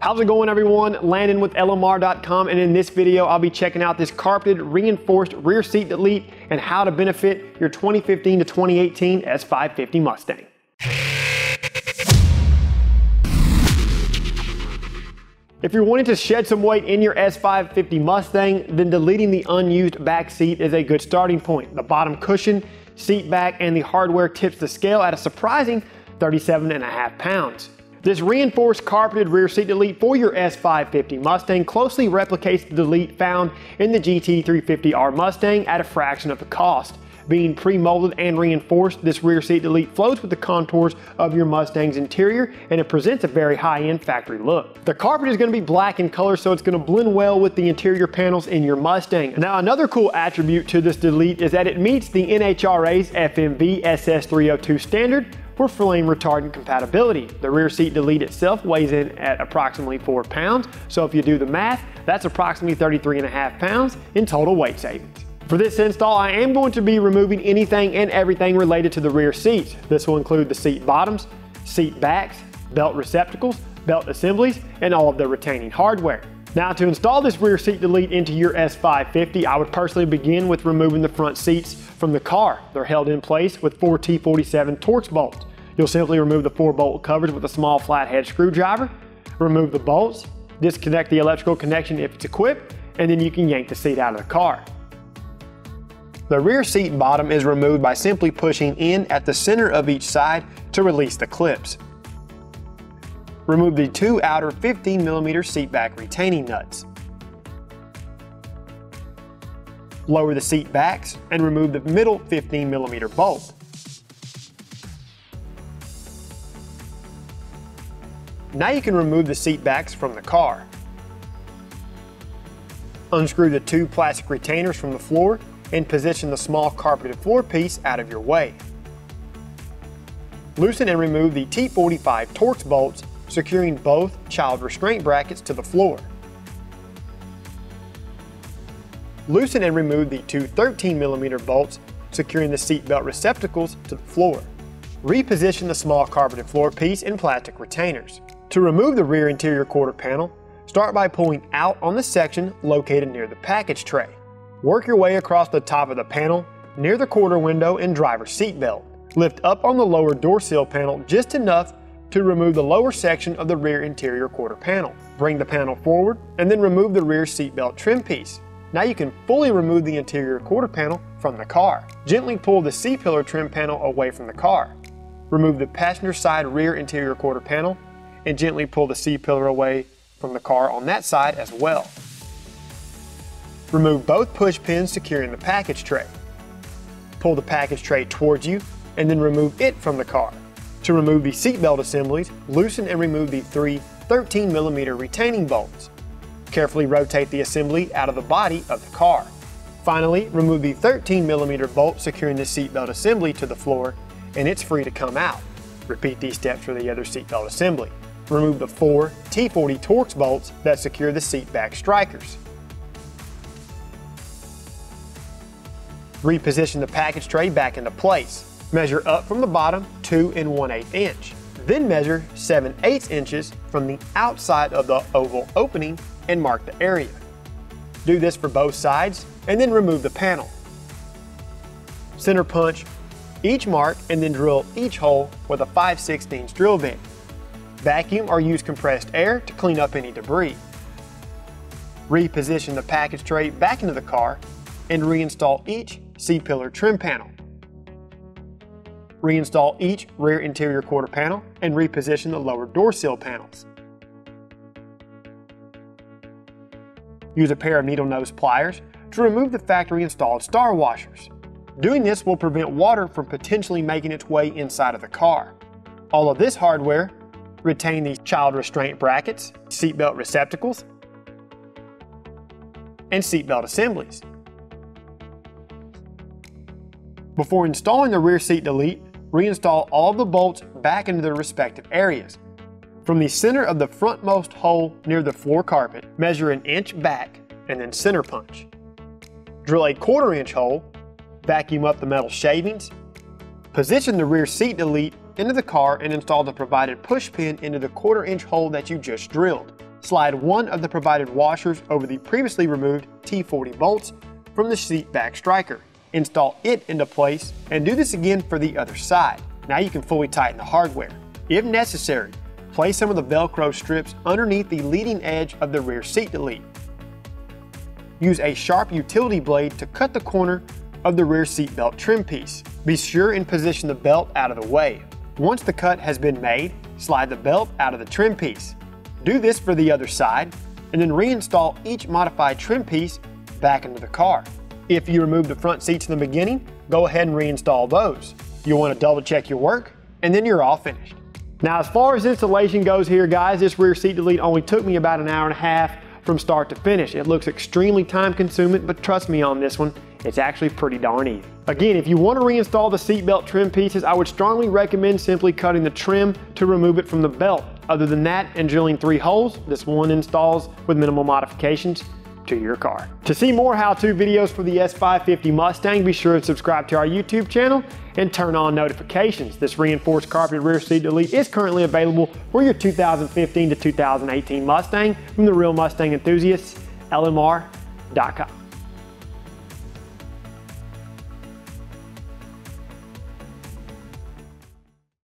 How's it going, everyone? Landon with LMR.com, and in this video I'll be checking out this carpeted reinforced rear seat delete and how to benefit your 2015 to 2018 S550 Mustang. If you're wanting to shed some weight in your S550 Mustang, then deleting the unused back seat is a good starting point. The bottom cushion, seat back, and the hardware tips the scale at a surprising 37.5 pounds. This reinforced carpeted rear seat delete for your S550 Mustang closely replicates the delete found in the GT350R Mustang at a fraction of the cost. Being pre-molded and reinforced, this rear seat delete flows with the contours of your Mustang's interior, and it presents a very high-end factory look. The carpet is going to be black in color, so it's going to blend well with the interior panels in your Mustang. Now, another cool attribute to this delete is that it meets the NHRA's FMV SS302 standard for flame retardant compatibility. The rear seat delete itself weighs in at approximately 4 pounds, so if you do the math, that's approximately 33.5 pounds in total weight savings. For this install, I am going to be removing anything and everything related to the rear seats. This will include the seat bottoms, seat backs, belt receptacles, belt assemblies, and all of the retaining hardware. Now, to install this rear seat delete into your S550, I would personally begin with removing the front seats from the car. They're held in place with 4 T47 Torx bolts. You'll simply remove the 4 bolt covers with a small flathead screwdriver, remove the bolts, disconnect the electrical connection if it's equipped, and then you can yank the seat out of the car. The rear seat bottom is removed by simply pushing in at the center of each side to release the clips. Remove the 2 outer 15mm seat back retaining nuts. Lower the seat backs and remove the middle 15mm bolt. Now you can remove the seat backs from the car. Unscrew the 2 plastic retainers from the floor and position the small carpeted floor piece out of your way. Loosen and remove the T45 Torx bolts, securing both child restraint brackets to the floor. Loosen and remove the 2 13mm bolts, securing the seat belt receptacles to the floor. Reposition the small carpeted floor piece in plastic retainers. To remove the rear interior quarter panel, start by pulling out on the section located near the package tray. Work your way across the top of the panel, near the quarter window and driver's seat belt. Lift up on the lower door sill panel just enough to remove the lower section of the rear interior quarter panel. Bring the panel forward and then remove the rear seat belt trim piece. Now you can fully remove the interior quarter panel from the car. Gently pull the C-pillar trim panel away from the car. Remove the passenger side rear interior quarter panel and gently pull the C-pillar away from the car on that side as well. Remove both push pins securing the package tray. Pull the package tray towards you and then remove it from the car. To remove the seat belt assemblies, loosen and remove the 3 13mm retaining bolts. Carefully rotate the assembly out of the body of the car. Finally, remove the 13mm bolt securing the seat belt assembly to the floor, and it's free to come out. Repeat these steps for the other seat belt assembly. Remove the 4 T40 Torx bolts that secure the seat back strikers. Reposition the package tray back into place. Measure up from the bottom 2 1/8 inch. Then measure 7/8 inches from the outside of the oval opening and mark the area. Do this for both sides and then remove the panel. Center punch each mark and then drill each hole with a 5/16 drill bit. Vacuum or use compressed air to clean up any debris. Reposition the package tray back into the car and reinstall each C-pillar trim panel. Reinstall each rear interior quarter panel and reposition the lower door sill panels. Use a pair of needle nose pliers to remove the factory installed star washers. Doing this will prevent water from potentially making its way inside of the car. All of this hardware retain these child restraint brackets, seatbelt receptacles, and seatbelt assemblies. Before installing the rear seat delete, reinstall all of the bolts back into their respective areas. From the center of the frontmost hole near the floor carpet, measure 1 inch back and then center punch. Drill a 1/4 inch hole, vacuum up the metal shavings, position the rear seat delete into the car and install the provided push pin into the 1/4 inch hole that you just drilled. slide one of the provided washers over the previously removed T40 bolts from the seat back striker. Install it into place and do this again for the other side. Now you can fully tighten the hardware. If necessary, place some of the Velcro strips underneath the leading edge of the rear seat delete. Use a sharp utility blade to cut the corner of the rear seat belt trim piece. Be sure and position the belt out of the way. Once the cut has been made, slide the belt out of the trim piece. Do this for the other side, and then reinstall each modified trim piece back into the car. If you remove the front seats in the beginning, go ahead and reinstall those. You'll want to double check your work, and then you're all finished. Now, as far as installation goes here, guys, this rear seat delete only took me about an hour and a half from start to finish. It looks extremely time consuming, but trust me on this one, it's actually pretty darn easy. Again, if you want to reinstall the seatbelt trim pieces, I would strongly recommend simply cutting the trim to remove it from the belt. Other than that, and drilling 3 holes, this one installs with minimal modifications to your car. To see more how-to videos for the S550 Mustang, be sure to subscribe to our YouTube channel and turn on notifications. This reinforced carpeted rear seat delete is currently available for your 2015 to 2018 Mustang from the Real Mustang Enthusiasts, LMR.com.